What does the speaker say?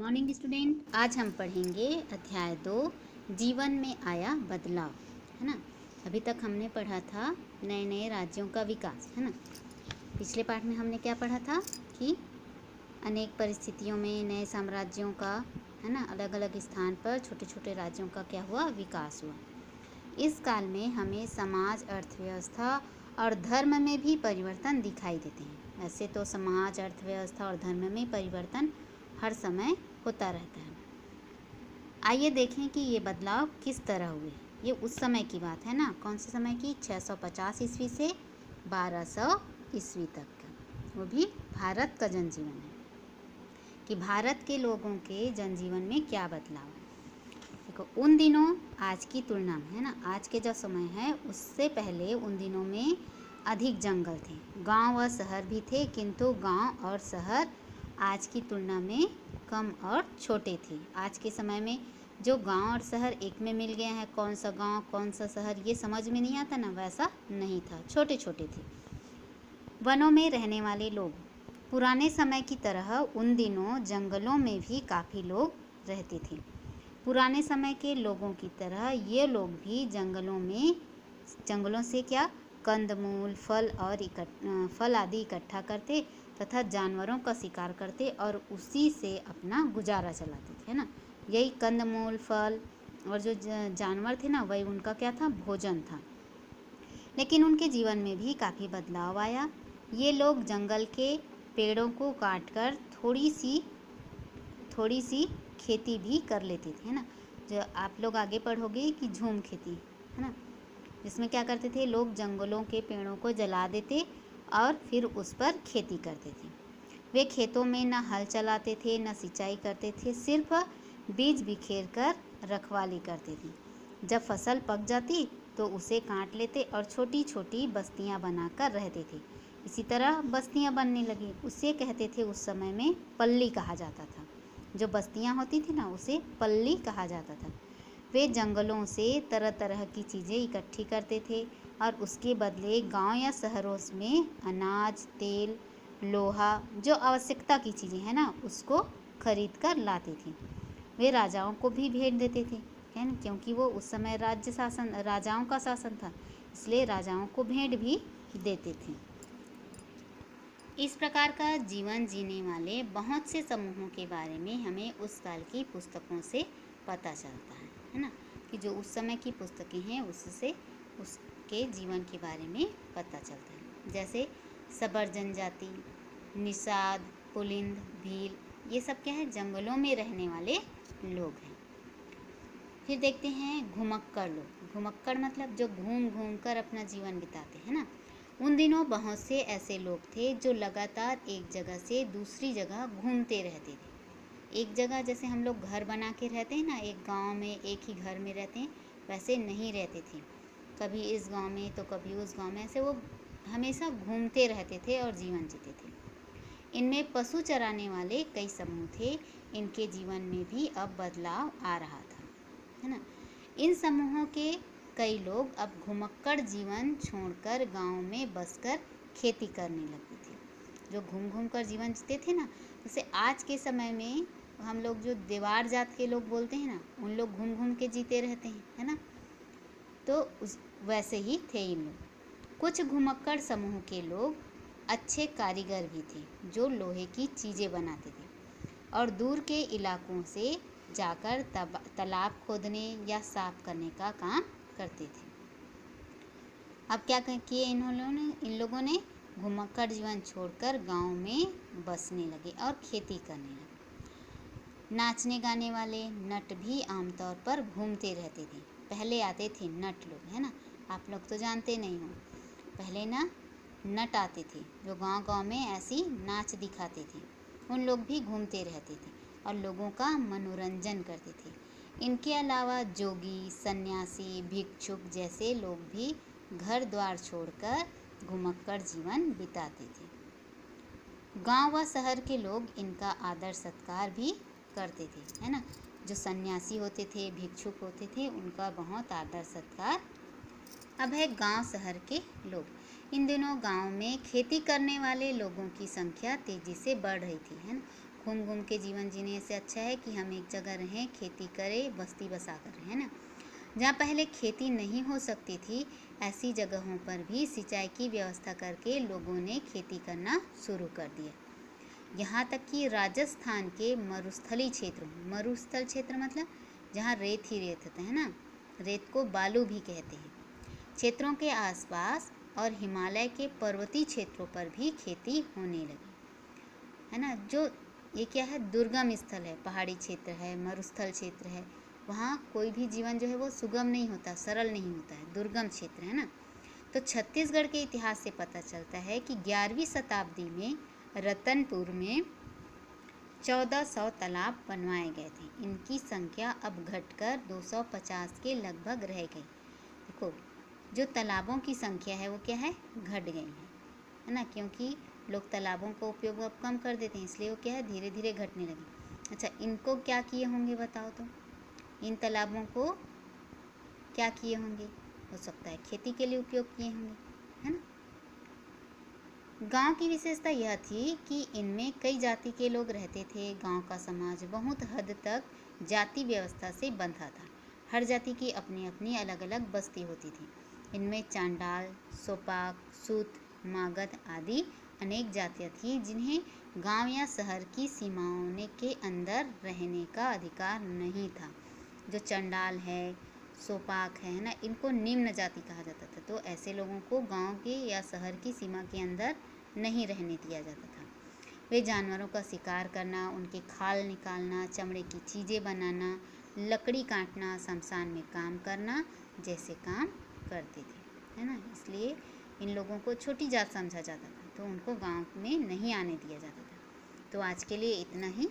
Morning student. आज हम पढ़ेंगे अध्याय 2 जीवन में आया बदलाव, है ना। अभी तक हमने पढ़ा था नए नए राज्यों का विकास, है ना। पिछले पाठ में हमने क्या पढ़ा था कि अनेक परिस्थितियों में नए साम्राज्यों का, है ना, अलग अलग स्थान पर छोटे छोटे राज्यों का क्या हुआ, विकास हुआ। इस काल में हमें समाज, अर्थव्यवस्था और धर्म में भी परिवर्तन दिखाई देते हैं। वैसे तो समाज, अर्थव्यवस्था और धर्म में परिवर्तन हर समय होता रहता है। आइए देखें कि ये बदलाव किस तरह हुए। ये उस समय की बात है ना, कौन से समय की, 650 ईस्वी से 1200 ईस्वी तक का। वो भी भारत का जनजीवन है कि भारत के लोगों के जनजीवन में क्या बदलाव है। देखो, उन दिनों आज की तुलना में, है ना, आज के जो समय है उससे पहले उन दिनों में अधिक जंगल थे। गांव व शहर भी थे, किंतु गांव और शहर आज की तुलना में कम और छोटे थे। आज के समय में जो गांव और शहर एक में मिल गया है, कौन सा गांव कौन सा शहर ये समझ में नहीं आता ना, वैसा नहीं था, छोटे छोटे थे। वनों में रहने वाले लोग, पुराने समय की तरह उन दिनों जंगलों में भी काफ़ी लोग रहते थे। पुराने समय के लोगों की तरह ये लोग भी जंगलों से क्या, कंदमूल, फल आदि इकट्ठा करते तथा जानवरों का शिकार करते और उसी से अपना गुजारा चलाते थे, है ना। यही कंदमूल, फल और जो जानवर थे ना, वही उनका क्या था, भोजन था। लेकिन उनके जीवन में भी काफ़ी बदलाव आया। ये लोग जंगल के पेड़ों को काटकर थोड़ी सी खेती भी कर लेते थे, है ना। जो आप लोग आगे पढ़ोगे कि झूम खेती, है ना, जिसमें क्या करते थे, लोग जंगलों के पेड़ों को जला देते और फिर उस पर खेती करते थे। वे खेतों में न हल चलाते थे, न सिंचाई करते थे, सिर्फ बीज बिखेर कर रखवाली करते थे। जब फसल पक जाती तो उसे काट लेते और छोटी छोटी बस्तियां बनाकर रहते थे। इसी तरह बस्तियां बनने लगी। उसे कहते थे, उस समय में पल्ली कहा जाता था। जो बस्तियां होती थी ना, उसे पल्ली कहा जाता था। वे जंगलों से तरह तरह की चीज़ें इकट्ठी करते थे और उसके बदले गांव या शहरों में अनाज, तेल, लोहा, जो आवश्यकता की चीज़ें हैं ना, उसको खरीद कर लाते थे। वे राजाओं को भी भेंट देते थे, है ना, क्योंकि वो उस समय राजाओं का शासन था, इसलिए राजाओं को भेंट भी देते थे। इस प्रकार का जीवन जीने वाले बहुत से समूहों के बारे में हमें उस काल की पुस्तकों से पता चलता है ना, कि जो उस समय की पुस्तकें हैं उससे उसके जीवन के बारे में पता चलता है। जैसे सबर जनजाति, निषाद, पुलिंद, भील, ये सब क्या है, जंगलों में रहने वाले लोग हैं। फिर देखते हैं घुमक्कड़ लोग। घुमक्कड़ मतलब जो घूम घूम कर अपना जीवन बिताते हैं ना। उन दिनों बहुत से ऐसे लोग थे जो लगातार एक जगह से दूसरी जगह घूमते रहते थे। एक जगह जैसे हम लोग घर बना के रहते हैं ना, एक गांव में एक ही घर में रहते हैं, वैसे नहीं रहते थे। कभी इस गांव में तो कभी उस गांव में, ऐसे वो हमेशा घूमते रहते थे और जीवन जीते थे। इनमें पशु चराने वाले कई समूह थे। इनके जीवन में भी अब बदलाव आ रहा था, है ना। इन समूहों के कई लोग अब घुमक्कड़ जीवन छोड़कर गांव में बसकर खेती करने लगे थे। जो घूम घूम कर जीवन जीते थे ना, जैसे आज के समय में हम लोग जो देवार जात के लोग बोलते हैं ना, उन लोग घूम घूम के जीते रहते हैं, है ना। तो वैसे ही थे इन लोग। कुछ घुमक्कड़ समूह के लोग अच्छे कारीगर भी थे, जो लोहे की चीज़ें बनाते थे और दूर के इलाकों से जाकर तालाब खोदने या साफ करने का काम करते थे। अब क्या किए इन लोगों ने घुमक्कड़ जीवन छोड़कर गांव में बसने लगे और खेती करने लगे। नाचने गाने वाले नट भी आमतौर पर घूमते रहते थे। पहले आते थे नट लोग, है ना, आप लोग तो जानते नहीं हो। पहले ना नट आते थे जो गांव गांव में ऐसी नाच दिखाते थे। उन लोग भी घूमते रहते थे और लोगों का मनोरंजन करते थे। इनके अलावा जोगी, सन्यासी, भिक्षुक जैसे लोग भी घर द्वार छोड़कर घुमक्कड़ जीवन बिताते थे। गांव व शहर के लोग इनका आदर सत्कार भी करते थे, है ना। जो सन्यासी होते थे, भिक्षुक होते थे, उनका बहुत आदर सत्कार। अब है गांव शहर के लोग। इन दिनों गांव में खेती करने वाले लोगों की संख्या तेजी से बढ़ रही थी, है ना। घूम घूम के जीवन जीने से अच्छा है कि हम एक जगह रहें, खेती करें, बस्ती बसा कर रहें, है ना। जहाँ पहले खेती नहीं हो सकती थी, ऐसी जगहों पर भी सिंचाई की व्यवस्था करके लोगों ने खेती करना शुरू कर दिया। यहाँ तक कि राजस्थान के मरुस्थली क्षेत्रों, मरुस्थल क्षेत्र मतलब जहाँ रेत ही रेत होता है ना, रेत को बालू भी कहते हैं, क्षेत्रों के आसपास और हिमालय के पर्वतीय क्षेत्रों पर भी खेती होने लगी, है ना। जो ये क्या है, दुर्गम स्थल है, पहाड़ी क्षेत्र है, मरुस्थल क्षेत्र है, वहाँ कोई भी जीवन जो है वो सुगम नहीं होता, सरल नहीं होता है, दुर्गम क्षेत्र है ना। तो छत्तीसगढ़ के इतिहास से पता चलता है कि 11वीं शताब्दी में रतनपुर में 1400 तालाब बनवाए गए थे। इनकी संख्या अब घटकर 250 के लगभग रह गई। देखो, जो तालाबों की संख्या है वो क्या है, घट गई है ना, क्योंकि लोग तालाबों का उपयोग अब कम कर देते हैं, इसलिए वो क्या है, धीरे धीरे घटने लगी। अच्छा, इनको क्या किए होंगे बताओ तो, इन तालाबों को क्या किए होंगे, हो सकता है खेती के लिए उपयोग किए होंगे, है ना। गांव की विशेषता यह थी कि इनमें कई जाति के लोग रहते थे। गांव का समाज बहुत हद तक जाति व्यवस्था से बंधा था। हर जाति की अपनी अपनी अलग अलग बस्ती होती थी। इनमें चांडाल, सोपाक, सूत, मागध आदि अनेक जातियाँ थीं जिन्हें गांव या शहर की सीमाओं के अंदर रहने का अधिकार नहीं था। जो चंडाल है, सोपाक है ना, इनको निम्न जाति कहा जाता था। तो ऐसे लोगों को गांव के या शहर की सीमा के अंदर नहीं रहने दिया जाता था। वे जानवरों का शिकार करना, उनके खाल निकालना, चमड़े की चीज़ें बनाना, लकड़ी काटना, शमशान में काम करना जैसे काम करते थे, है ना। इसलिए इन लोगों को छोटी जात समझा जाता था, तो उनको गांव में नहीं आने दिया जाता था। तो आज के लिए इतना ही।